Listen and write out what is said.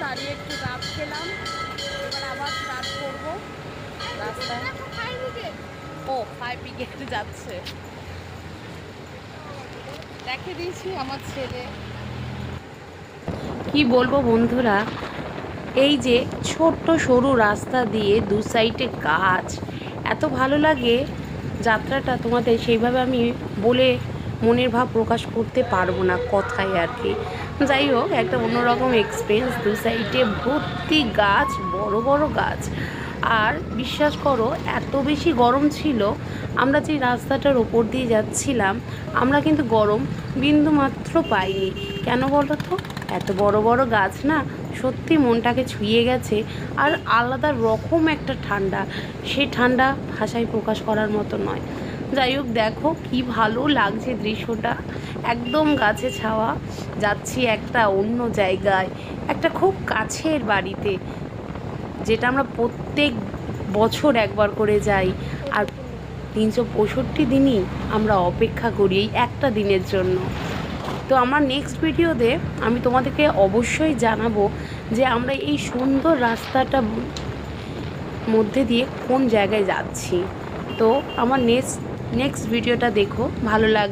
দাঁড়িয়ে একটু রাত খেলাম, এবার আবার স্টার্ট করবো রাস্তায়। ও 5 উইকেটে যাচ্ছে, দেখে দিয়েছি আমার ছেলে। কি বলবো বন্ধুরা, এই যে ছোট্ট সরু রাস্তা দিয়ে দু সাইডে গাছ, এত ভালো লাগে যাত্রাটা। তোমাদের সেইভাবে আমি বলে মনের ভাব প্রকাশ করতে পারবো না কথায় আর কি। যাই হোক, একটা অন্যরকম এক্সপিরিয়েন্স। দু সাইডে ভর্তি গাছ, বড় বড় গাছ। আর বিশ্বাস করো, এত বেশি গরম ছিল, আমরা যে রাস্তাটার ওপর দিয়ে যাচ্ছিলাম, আমরা কিন্তু গরম বিন্দু মাত্র পাইনি। কেন বলো তো? এত বড় বড় গাছ না, সত্যি মনটাকে ছুঁয়ে গেছে। আর আলাদা রকম একটা ঠান্ডা, সেই ঠান্ডা ভাষায় প্রকাশ করার মতো নয়। যাই হোক, দেখো কি ভালো লাগছে দৃশ্যটা, একদম গাছে ছাওয়া। যাচ্ছি একটা অন্য জায়গায়, একটা খুব কাছের বাড়িতে, যেটা আমরা প্রত্যেক বছর একবার করে যাই। আর 365 দিনই আমরা অপেক্ষা করি এই একটা দিনের জন্য। তো আমার নেক্সট ভিডিওতে আমি তোমাদেরকে অবশ্যই জানাবো যে আমরা এই সুন্দর রাস্তাটা মধ্যে দিয়ে কোন জায়গায় যাচ্ছি। তো আমার নেক্সট ভিডিওটা দেখো, ভালো লাগবে।